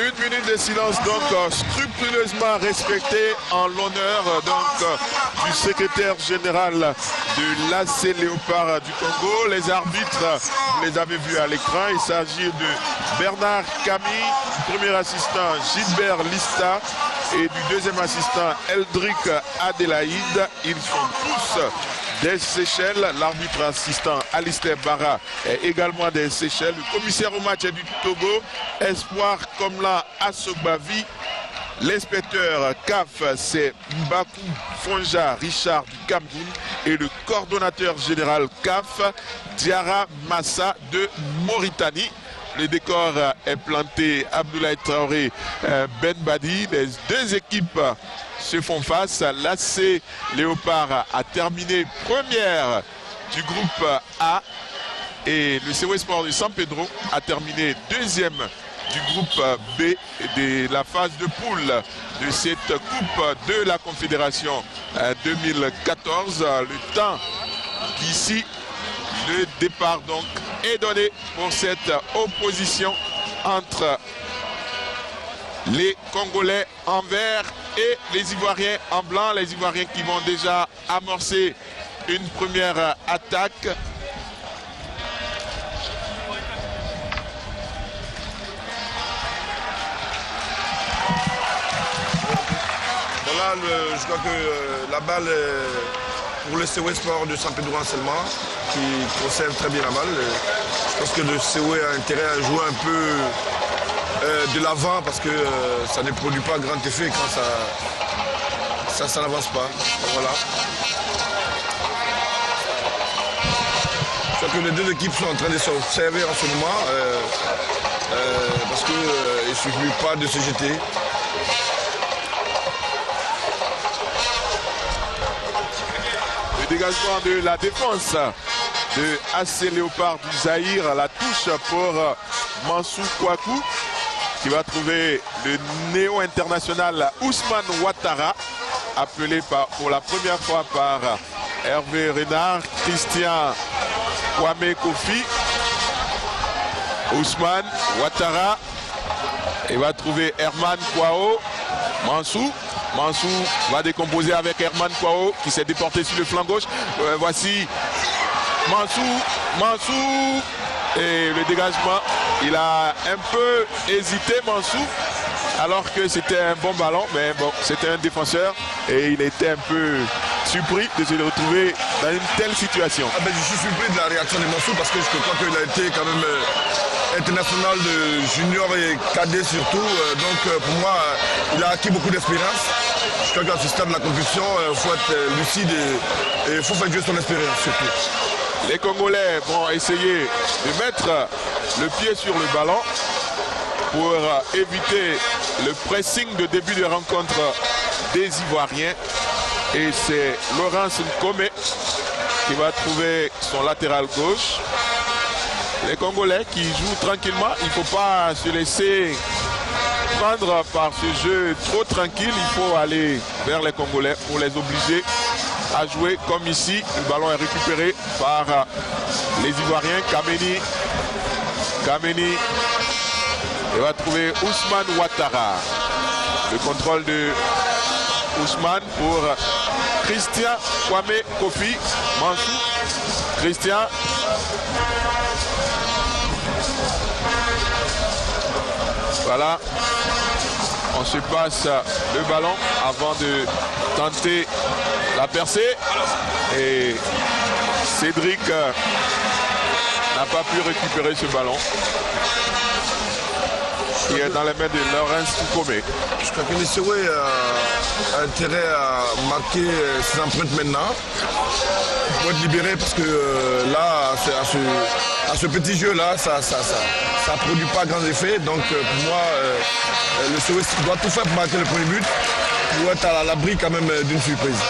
Une minute de silence donc scrupuleusement respectée en l'honneur du secrétaire général de l'AC Léopard du Congo. Les arbitres, vous les avez vus à l'écran, il s'agit de Bernard Camille, premier assistant Gilbert Lista et du deuxième assistant Eldrick Adélaïde. Ils sont tous des Seychelles. L'arbitre assistant Alistair Barra est également des Seychelles. Le commissaire au match est du Togo, Espoir Komla Asogbavi. L'inspecteur CAF, c'est Mbakou Fonja Richard du Cameroun. Et le coordonnateur général CAF, Diara Massa de Mauritanie. Le décor est planté, Abdoulaye Traoré, Ben Badi. Les deux équipes se font face. L'AC Léopard a terminé première du groupe A et le COE Sport de San Pedro a terminé deuxième du groupe B de la phase de poule de cette Coupe de la Confédération 2014. Le temps d'ici, le départ donc est donné pour cette opposition entre les Congolais en vert et les Ivoiriens en blanc. Les Ivoiriens qui vont déjà amorcer une première attaque. Voilà, je crois que la balle est pour le COE Sport de San Pedro seulement, qui conserve très bien la balle. Je pense que le COE a intérêt à jouer un peu de l'avant parce que ça ne produit pas grand effet quand ça n'avance pas. Voilà. Je crois que les deux équipes sont en train de s'observer en ce moment parce qu'il ne suffit pas de se jeter. Le dégagement de la défense de AC Léopard du Zaïre, la touche pour Mansou Kouakou qui va trouver le néo-international Ousmane Ouattara, appelé pour la première fois par Hervé Renard, Christian Kwame Kofi. Ousmane Ouattara, il va trouver Herman Kwao. Mansou va décomposer avec Herman Kwao qui s'est déporté sur le flanc gauche. Voici Mansou et le dégagement. Il a un peu hésité Mansou alors que c'était un bon ballon, mais bon, c'était un défenseur et il était un peu surpris de se retrouver dans une telle situation. Je suis surpris de la réaction de Mansou parce que je crois qu'il a été quand même international de junior et cadet surtout. Donc pour moi, il a acquis beaucoup d'expérience. Je crois qu'à ce stade de la compétition, il faut être lucide et il faut faire jouer son expérience surtout. Les Congolais vont essayer de mettre le pied sur le ballon pour éviter le pressing de début de rencontre des Ivoiriens. Et c'est Laurence Nkome qui va trouver son latéral gauche. Les Congolais qui jouent tranquillement, il ne faut pas se laisser prendre par ce jeu trop tranquille. Il faut aller vers les Congolais pour les obliger à jouer comme ici. Le ballon est récupéré par les Ivoiriens. Kameni. Il va trouver Ousmane Ouattara. Le contrôle de Ousmane pour Christian Kwame Kofi. Mansou. Christian. Voilà. On se passe le ballon avant de tenter la percée. Et Cédric n'a pas pu récupérer ce ballon. Il est dans les mains de Laurence Nkome. Je crois que le COE a intérêt à marquer ses empreintes maintenant pour être libéré parce que là, à ce petit jeu-là, ça ne produit pas grand effet. Donc pour moi, le COE doit tout faire pour marquer le premier but pour être à l'abri quand même d'une surprise.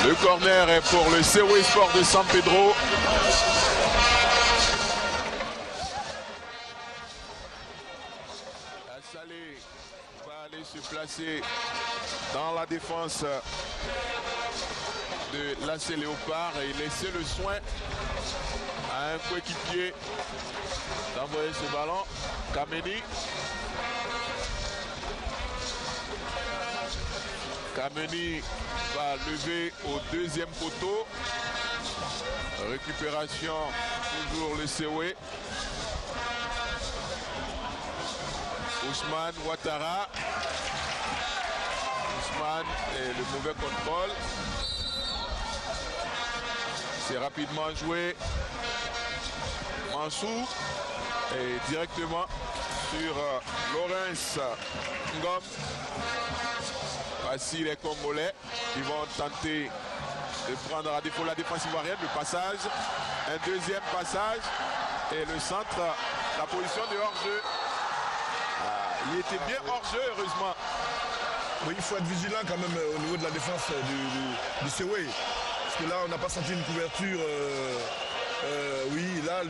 Le corner est pour le COE Sport de San Pedro. Salé va aller se placer dans la défense de l'AC Léopard et laisser le soin à un coéquipier d'envoyer ce ballon. Kameni. Kameni va lever au deuxième poteau. Récupération, toujours le Sewe. Ousmane Ouattara. Ousmane et le mauvais contrôle. C'est rapidement joué. Mansou et directement sur Laurence Ngom. Voici les Congolais qui vont tenter de prendre à défaut la défense ivoirienne. Le passage, un deuxième passage et le centre, la position de hors-jeu. Il était bien hors-jeu, heureusement. Oui, il faut être vigilant quand même au niveau de la défense du Sewe. Parce que là, on n'a pas senti une couverture. Oui, là,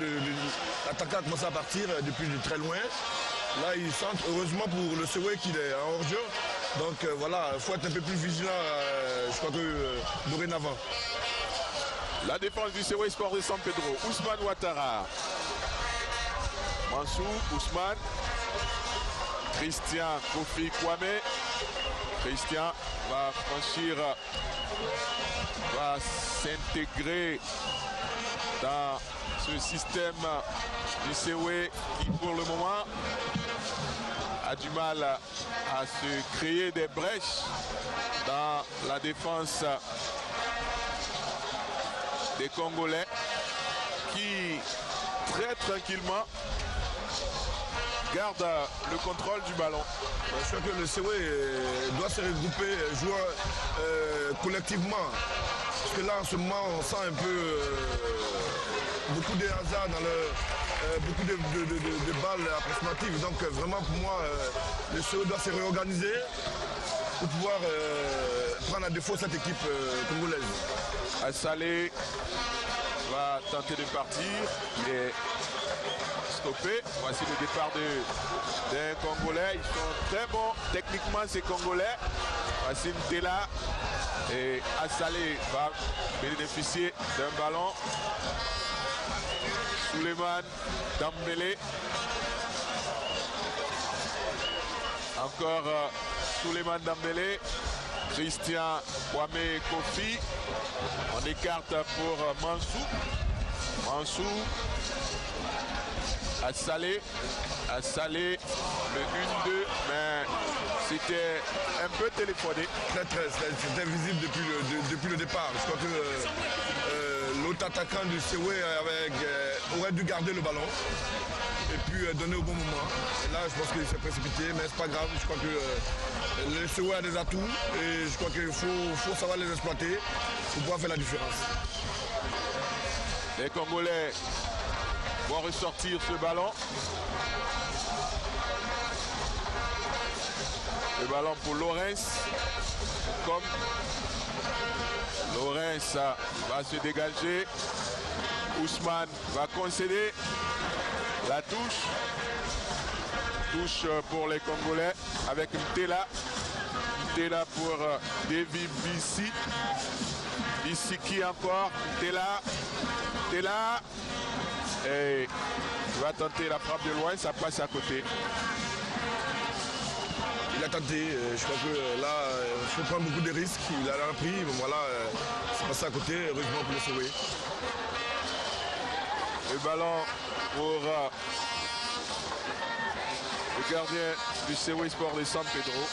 l'attaquant a commencé à partir depuis très loin. Là, il centre, heureusement pour le Sewe qu'il est en hors-jeu. Donc voilà, il faut être un peu plus vigilant, je crois que dorénavant. La défense du Sewe Sport de San Pedro. Ousmane Ouattara. Mansou, Ousmane. Christian Kofi Kwame. Christian va franchir, va s'intégrer dans ce système du Sewe qui pour le moment a du mal à se créer des brèches dans la défense des Congolais qui très tranquillement garde le contrôle du ballon. Je crois que le Sewe doit se regrouper, jouer collectivement. Parce que là, en ce moment, on sent un peu beaucoup de hasard dans beaucoup de balles approximatives. Donc vraiment, pour moi, le Sewe doit se réorganiser pour pouvoir prendre à défaut cette équipe congolaise. Assalé va tenter de partir. Il est stoppé. Voici le départ d'un Congolais. Ils sont très bons techniquement, ces Congolais. Voici Ntela. Et Assalé va bénéficier d'un ballon. Souleymane Dambélé. Encore Souleymane Dambélé. Christian Kwame Kofi. On écarte pour Mansou. Mansou. Assalé, le 1-2, mais c'était un peu téléphoné. C'était visible depuis le départ. Je crois que l'autre attaquant du Sewe aurait dû garder le ballon et puis donner au bon moment. Et là, je pense qu'il s'est précipité, mais c'est pas grave. Je crois que le Sewe a des atouts et je crois qu'il faut savoir les exploiter pour pouvoir faire la différence. Les Congolais vont ressortir ce ballon. Le ballon pour Laurence. Comme Laurence va se dégager. Ousmane va concéder la touche. Touche pour les Congolais avec Ntela. Ntela pour David Bissi. Bissi qui encore. Ntela. Et il va tenter la frappe de loin, ça passe à côté. Il a tenté, je crois que là, il faut prendre beaucoup de risques. Il a pris, mais voilà, c'est passé à côté, heureusement pour le Sewe. Le ballon pour le gardien du Sewe Sport de San Pedro.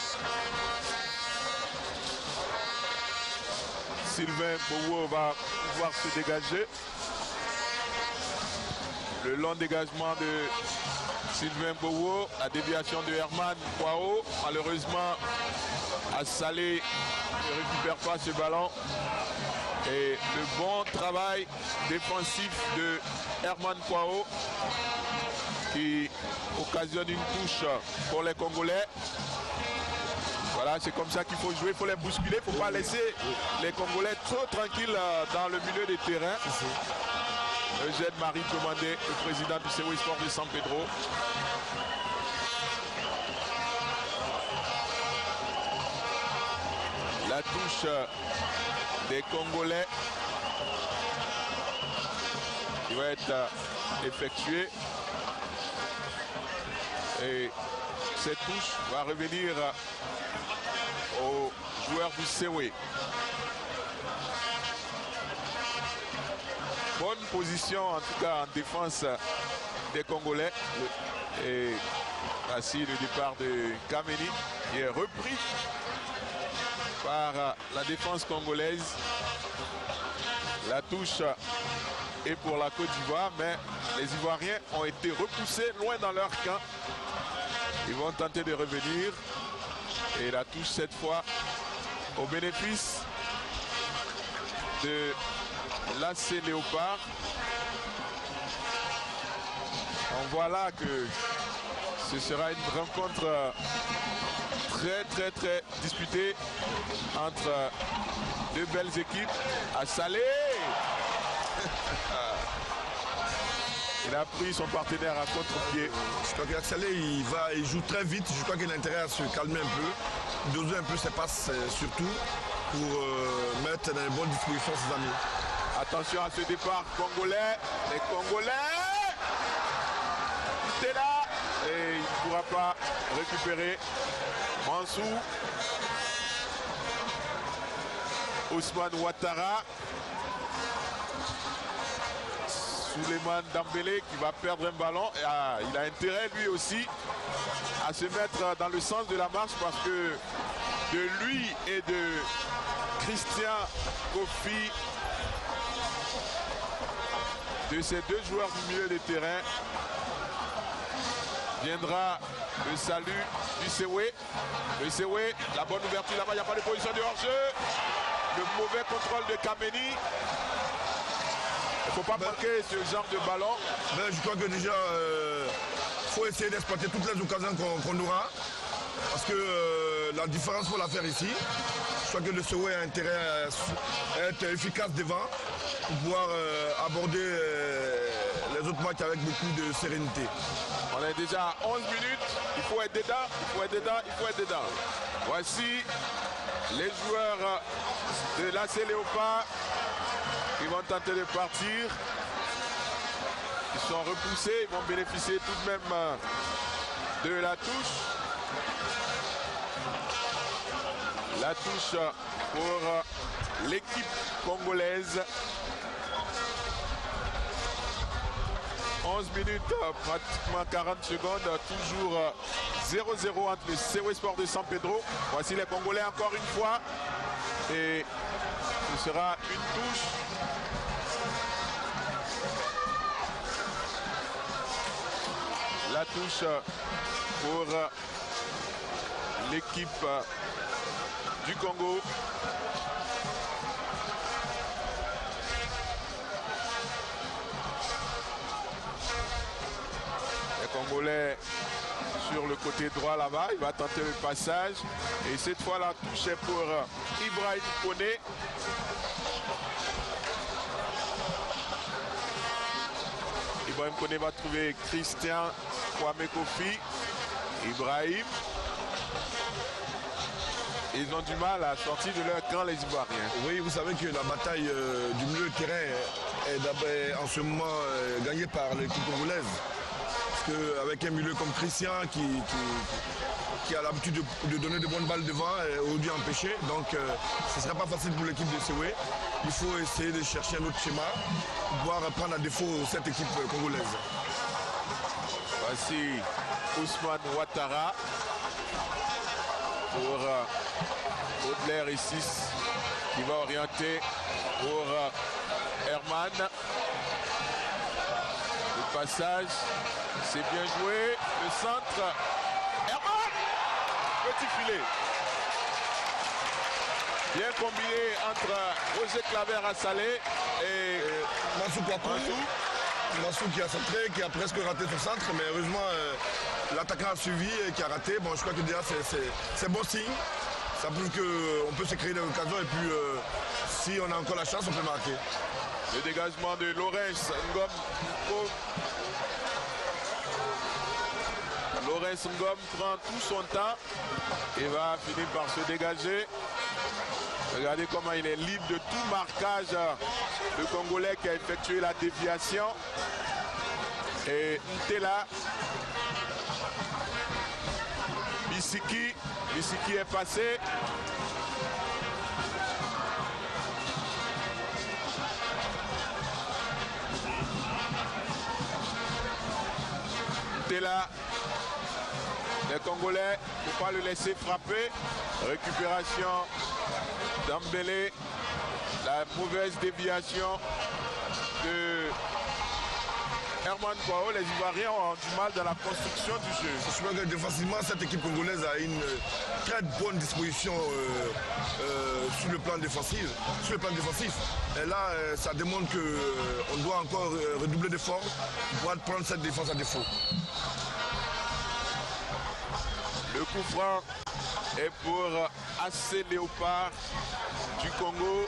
Sylvain Bowo va pouvoir se dégager. Le long dégagement de Sylvain Bowo, la déviation de Herman Kwao. Malheureusement, Assalé ne récupère pas ce ballon. Et le bon travail défensif de Herman Kwao qui occasionne une touche pour les Congolais. Voilà, c'est comme ça qu'il faut jouer, il faut les bousculer, il ne faut pas laisser les Congolais trop tranquilles dans le milieu des terrains. Eugène Marie Commandé, le président du Sewe Sport de San Pedro. La touche des Congolais qui va être effectuée. Et cette touche va revenir au joueur du Sewe. Bonne position en tout cas en défense des Congolais. Et voici le départ de Kameni qui est repris par la défense congolaise. La touche est pour la Côte d'Ivoire, mais les Ivoiriens ont été repoussés loin dans leur camp. Ils vont tenter de revenir. Et la touche cette fois au bénéfice de l'AC Léopard. On voit là que ce sera une rencontre très disputée entre deux belles équipes. À Salé, il a pris son partenaire à contre-pied. Je crois que Salé, il joue très vite. Je crois qu'il a intérêt à se calmer un peu, doser un peu ses passes surtout pour mettre dans les bonnes dispositions ses amis. Attention à ce départ congolais. Les Congolais, c'est là et il ne pourra pas récupérer. Mansou, Ousmane Ouattara, Souleymane Dembélé qui va perdre un ballon. Et, il a intérêt lui aussi à se mettre dans le sens de la marche parce que de lui et de Christian Kofi, de ces deux joueurs du milieu de terrain, viendra le salut du Sewe. Le Sewe, la bonne ouverture là-bas, il n'y a pas de position de hors-jeu. Le mauvais contrôle de Kameni. Il ne faut pas manquer ce genre de ballon. Je crois que déjà, il faut essayer d'exploiter toutes les occasions qu'on aura. Parce que la différence, il faut la faire ici. Je crois que le Sewe a intérêt à être efficace devant pour pouvoir aborder les autres matchs avec beaucoup de sérénité. On est déjà à 11 minutes. Il faut être dedans, il faut être dedans, il faut être dedans. Voici les joueurs de l'AC Léopard qui vont tenter de partir. Ils sont repoussés, ils vont bénéficier tout de même de la touche. La touche pour l'équipe congolaise. 11 minutes, pratiquement 40 secondes, toujours 0-0 entre le Sewe Sport de San Pedro. Voici les Congolais encore une fois. Et ce sera une touche. La touche pour l'équipe du Congo. Congolais sur le côté droit là-bas, il va tenter le passage et cette fois la touche est pour Ibrahim Koné. Ibrahim Koné va trouver Christian Kwame Kofi. Ibrahim, ils ont du mal à sortir de leur camp les Ivoiriens. Oui, vous savez que la bataille du milieu de terrain est en ce moment gagnée par l'équipe congolaise. Avec un milieu comme Christian qui a l'habitude de donner de bonnes balles devant et aujourd'hui empêché, donc ce ne sera pas facile pour l'équipe de Sewe. Il faut essayer de chercher un autre schéma pour pouvoir prendre à défaut cette équipe congolaise. Voici Ousmane Ouattara pour Audelaire ici qui va orienter pour Herman. Le passage. C'est bien joué, le centre, Herman, petit filet. Bien combiné entre Roger Claver à Salé et Mansou Kwakou. Mansou qui a centré, qui a presque raté son centre, mais heureusement l'attaquant a suivi et qui a raté. Bon, je crois que déjà c'est bon signe. Ça prouve qu'on peut se créer des occasions et puis si on a encore la chance, on peut marquer. Le dégagement de Laurence Ngom. Laurence Ngom prend tout son temps et va finir par se dégager. Regardez comment il est libre de tout marquage. Le Congolais qui a effectué la déviation. Et Ntela. Bissiki est passé. côté-là, les Congolais, il ne faut pas le laisser frapper. Récupération d'Ambélé. La mauvaise déviation de Herman Kwao. Les Ivoiriens ont du mal dans la construction du jeu. Je crois que défensivement, cette équipe congolaise a une très bonne disposition sur le plan défensif. Et là, ça démontre qu'on doit encore redoubler d'efforts pour prendre cette défense à défaut. Le coup franc est pour AC Léopard du Congo.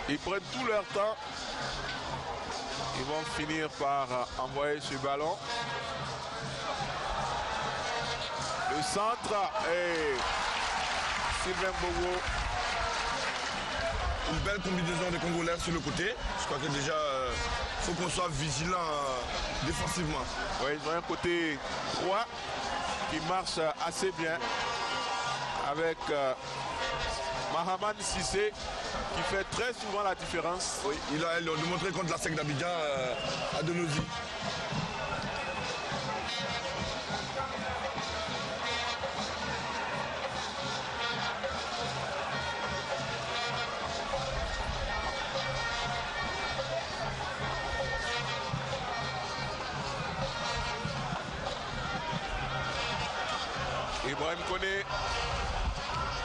Ils prennent tout leur temps. Ils vont finir par envoyer ce ballon. Le centre et Sylvain Bogo. Une belle combinaison de Congolais sur le côté. Je crois que déjà, il faut qu'on soit vigilant défensivement. Oui, ils ont un côté droit qui marche assez bien avec Mahaman Sissé qui fait très souvent la différence. Oui, il a démontré contre la SEC d'Abidjan à Denozy. Ibrahim Koné,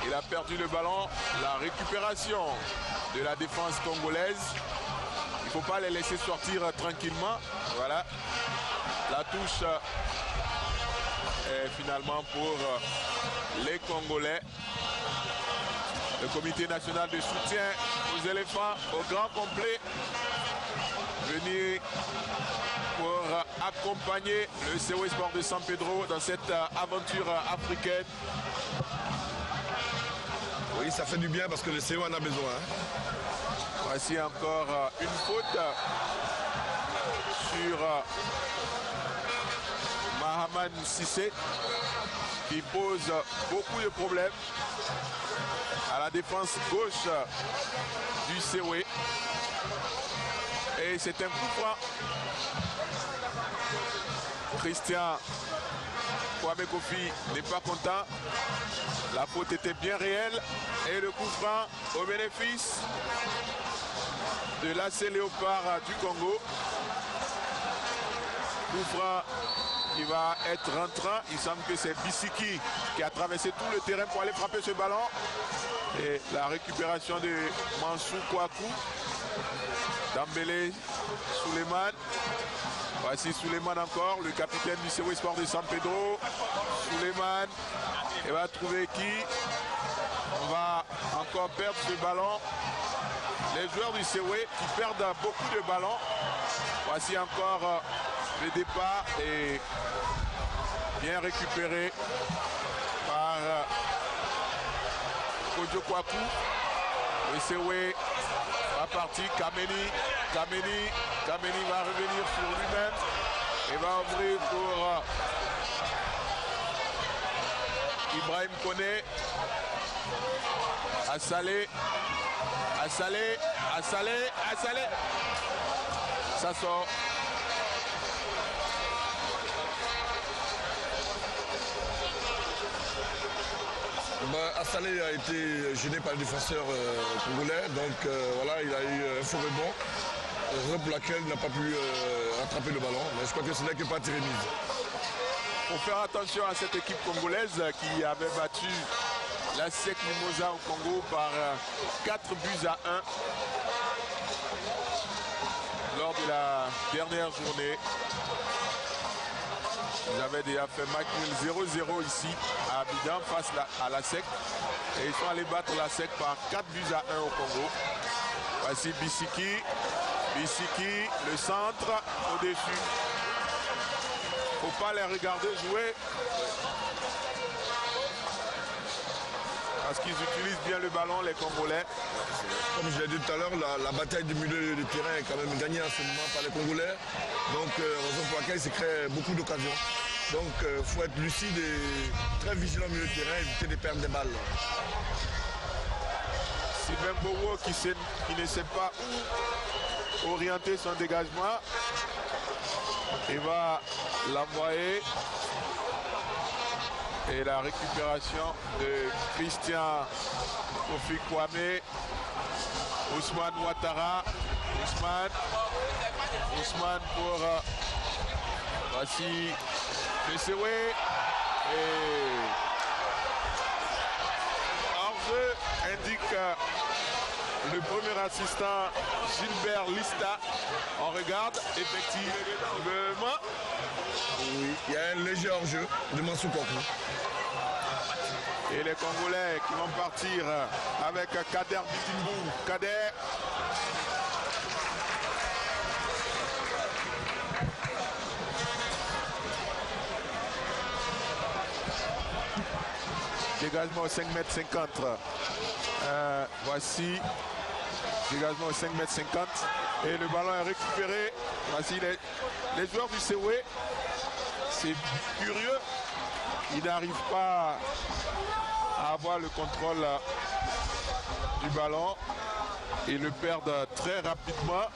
il a perdu le ballon. La récupération de la défense congolaise. Il ne faut pas les laisser sortir tranquillement. Voilà. La touche est finalement pour les Congolais. Le comité national de soutien aux éléphants au grand complet. Venu pour accompagner le COE Sport de San Pedro dans cette aventure africaine. Oui, ça fait du bien parce que le CO en a besoin. Voici encore une faute sur Mahaman Sissé qui pose beaucoup de problèmes à la défense gauche du COE. Et c'est un coup franc. Christian Kwame Kofi n'est pas content. La faute était bien réelle. Et le coup franc au bénéfice de l'AC Léopard du Congo. Coup franc qui va être rentrant. Il semble que c'est Bissiki qui a traversé tout le terrain pour aller frapper ce ballon. Et la récupération de Mansou Kouakou. Dambélé, Suleiman. Voici Suleiman encore, le capitaine du COE Sport de San Pedro. Suleiman, il va trouver qui? On va encore perdre ce ballon. Les joueurs du COE qui perdent beaucoup de ballons. Voici encore le départ et bien récupéré par Kodjo Kouakou. Le COE va partir, Kameni va revenir sur lui-même et va ouvrir pour Ibrahim Koné. Assalé. Ça sort. Assalé a été gêné par le défenseur congolais, donc voilà, il a eu un faux rebond, raison pour laquelle il n'a pas pu rattraper le ballon, mais je crois que ce n'est que pas tiré mise. Il faut faire attention à cette équipe congolaise qui avait battu la SEC Mimosa au Congo par 4 buts à 1 lors de la dernière journée. Ils avaient déjà fait match nul 0-0 ici à Abidjan face à la SEC. Et ils sont allés battre la SEC par 4 buts à 1 au Congo. Voici Bissiki, le centre au-dessus. Faut pas les regarder jouer. Parce qu'ils utilisent bien le ballon, les Congolais. Comme je l'ai dit tout à l'heure, la bataille du milieu de terrain est quand même gagnée en ce moment par les Congolais. Donc, raison pour laquelle il se crée beaucoup d'occasions. Donc, il faut être lucide et très vigilant au milieu de terrain, éviter de perdre des balles. Sylvain Bogo qui ne sait pas où orienter son dégagement. Il va l'envoyer. Et la récupération de Christian Kofi Kwame. Ousmane Ouattara. Ousmane pour voici Messewe. Et hors-jeu indique le premier assistant Gilbert Lista. On regarde effectivement. Oui, il y a un léger hors-jeu de Mansour Kokou. Et les Congolais qui vont partir avec Kader Bitimbou. Kader. Dégagement au 5,50 m. Voici. Dégagement au 5,50 m. Et le ballon est récupéré. Voici les joueurs du COE. C'est curieux. Ils n'arrivent pas à avoir le contrôle du ballon. Ils le perdent très rapidement.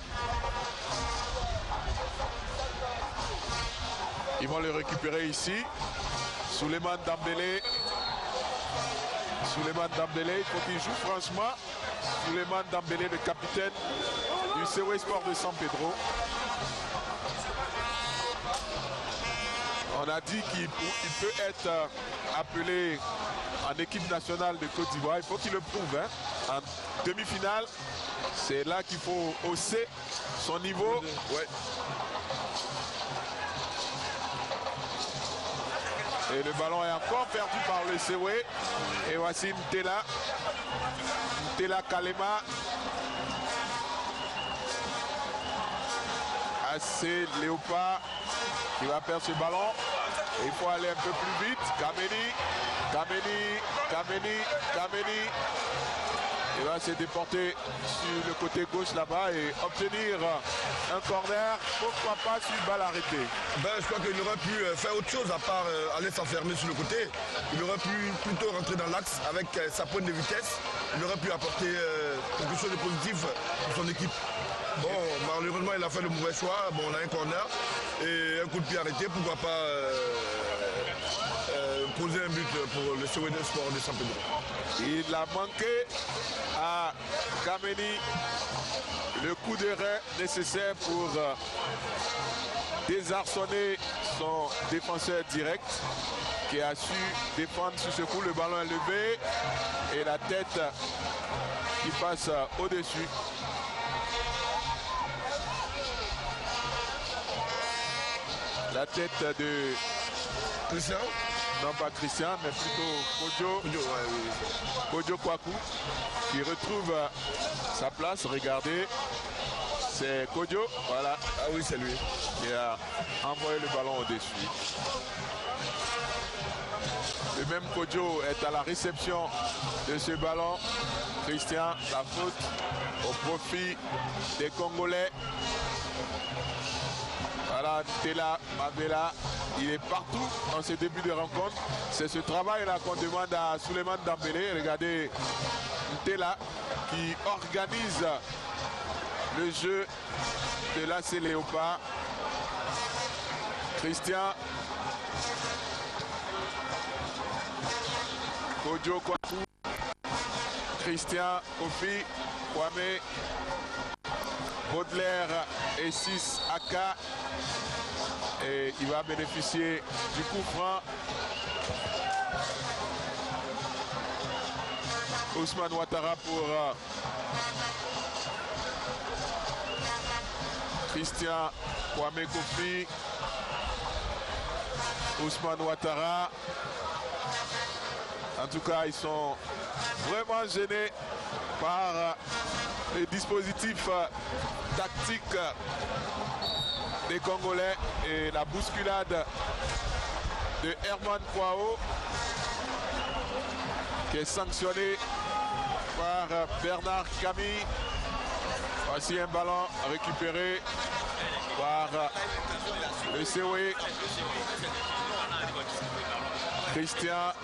Ils vont le récupérer ici. Souleymane Dembélé. Il faut qu'il joue franchement. Souleymane Dembélé, le capitaine du COE Sport de San Pedro. On a dit qu'il peut être appelé en équipe nationale de Côte d'Ivoire. Il faut qu'il le prouve. Hein. En demi-finale, c'est là qu'il faut hausser son niveau. Ouais. Et le ballon est encore perdu par le COE. Et voici Ntela Kalema. AC Léopard qui va perdre ce ballon. Et il faut aller un peu plus vite. Kameni. Il va se déporter sur le côté gauche là-bas et obtenir un corner. Pourquoi pas sur une balle arrêtée? Je crois qu'il aurait pu faire autre chose à part aller s'enfermer sur le côté. Il aurait pu plutôt rentrer dans l'axe avec sa pointe de vitesse. Il aurait pu apporter quelque chose de positif pour son équipe. Bon, malheureusement, il a fait le mauvais choix. Bon, on a un corner et un coup de pied arrêté. Pourquoi pas poser un but pour le COE Sport de San Pedro. Il a manqué à Kameni le coup de rein nécessaire pour désarçonner son défenseur direct qui a su défendre sur ce coup. Le ballon est levé et la tête qui passe au-dessus. La tête de Christian? Non, pas Christian, mais plutôt Kodjo Kwaku qui retrouve sa place. Regardez, c'est Kodjo, voilà. Ah oui, c'est lui. Qui a envoyé le ballon au-dessus. Le même Kodjo est à la réception de ce ballon. Christian, la faute au profit des Congolais. Voilà, Ntela Mabela, il est partout dans ce début de rencontre. C'est ce travail-là qu'on demande à Souleymane Dembélé. Regardez Ntela qui organise le jeu de l'AC Léopard. Christian. Kodjo Kwaku. Christian Kofi Kwame. Baudelaire et 6 AK. Et il va bénéficier du coup franc. Ousmane Ouattara pour Christian Kwame Kofi. Ousmane Ouattara. En tout cas, ils sont vraiment gênés par les dispositifs tactiques des Congolais et la bousculade de Herman Kwao qui est sanctionné par Bernard Camille. Voici un ballon récupéré par le COE. Christian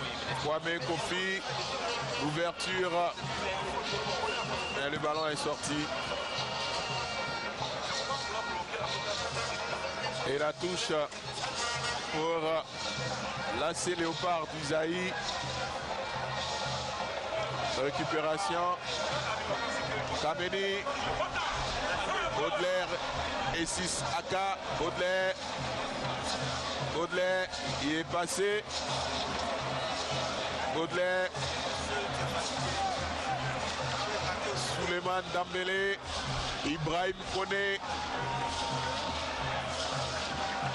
Kwame Kofi, ouverture, et le ballon est sorti. Et la touche pour l'AC Léopard du Zaï. Récupération. Kameni. Baudelaire et 6 AK. Baudelaire, il est passé. Baudelaire. Souleymane Dambélé. Ibrahim Koné.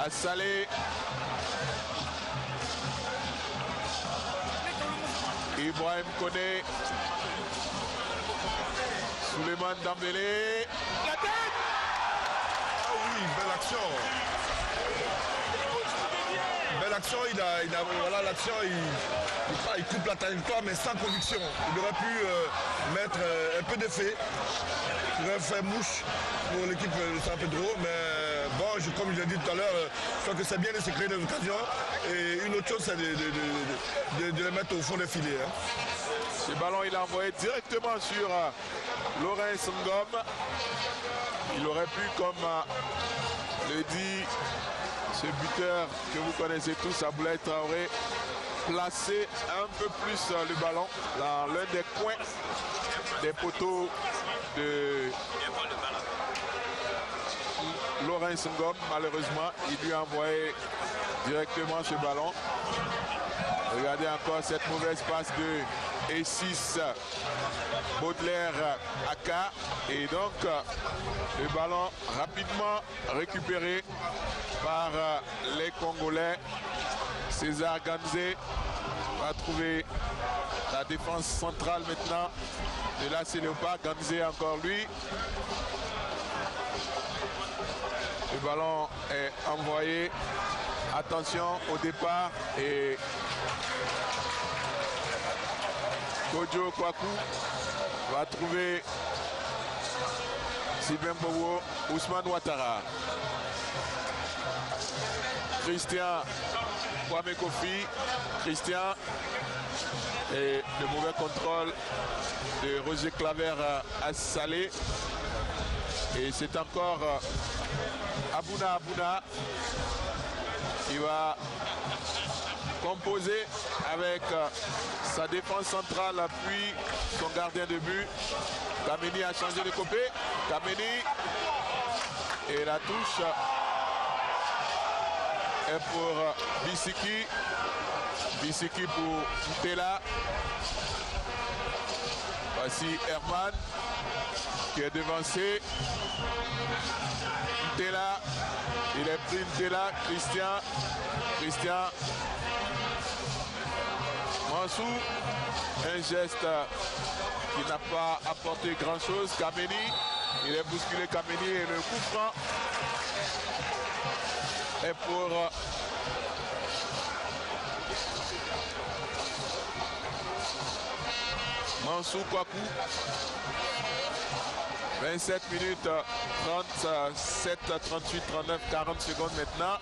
Assalé. Ibrahim Koné. Souleymane Dambélé. La tête! Ah oui, belle action. Belle action, voilà l'action, il coupe la trajectoire mais sans conviction. Il aurait pu mettre un peu d'effet. Il aurait fait mouche pour l'équipe de San Pedro, mais bon, comme je l'ai dit tout à l'heure, je crois que c'est bien de se créer des occasions. Et une autre chose, c'est de les mettre au fond des filets. Hein. Ce ballon, il a envoyé directement sur Laurent Ngom. Il aurait pu, comme le dit ce buteur que vous connaissez tous, Aboulaye Traoré, placer un peu plus le ballon dans l'un des coins des poteaux de Laurent Ngom. Malheureusement, il lui a envoyé directement ce ballon. Regardez encore cette mauvaise passe de E6 Baudelaire AK. Et donc, le ballon rapidement récupéré par les Congolais. César Ganzé va trouver la défense centrale maintenant de l'AC Léopard. Ganzé encore lui. Le ballon est envoyé. Attention au départ et Kojo Kwaku va trouver Sylvain Bobo, Ousmane Ouattara. Christian Kwame Kofi. Christian et le mauvais contrôle de Roger Claver à Salé. Et c'est encore Abouna qui va composer avec sa défense centrale puis son gardien de but. Kameni a changé de côté. Kameni et la touche est pour Bissiki. Bissiki pour Ntela. Voici Herman qui est devancé. Ntela, il est pris Ntela. Christian Mansou, un geste qui n'a pas apporté grand chose. Kameni, il est bousculé. Kameni et le coup franc est pour Mansou Kwaku. 27 minutes 37, 38, 39, 40 secondes maintenant.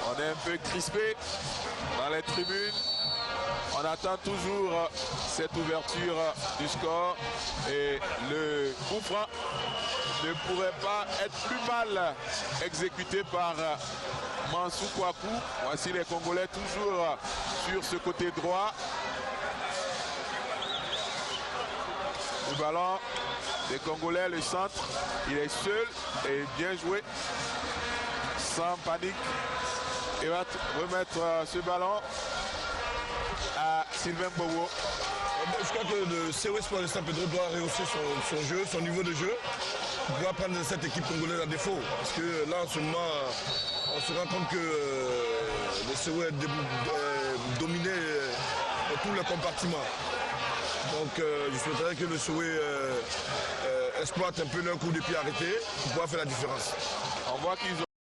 On est un peu crispé dans les tribunes. On attend toujours cette ouverture du score et le coup franc ne pourrait pas être plus mal exécuté par Mansou Kwaku. Voici les Congolais toujours sur ce côté droit. Le ballon des Congolais, le centre, il est seul et bien joué, sans panique. Il va remettre ce ballon à Sylvain Bobo. Je crois que le COS Sport de San Pedro doit rehausser son jeu, son niveau de jeu, pour pouvoir prendre cette équipe congolaise à défaut. Parce que là, en ce moment, on se rend compte que le COS est dominé dans tous les compartiments. Donc je souhaiterais que le Souhait exploite un peu leur coup de pied arrêté pour pouvoir faire la différence. On voit qu'ils ont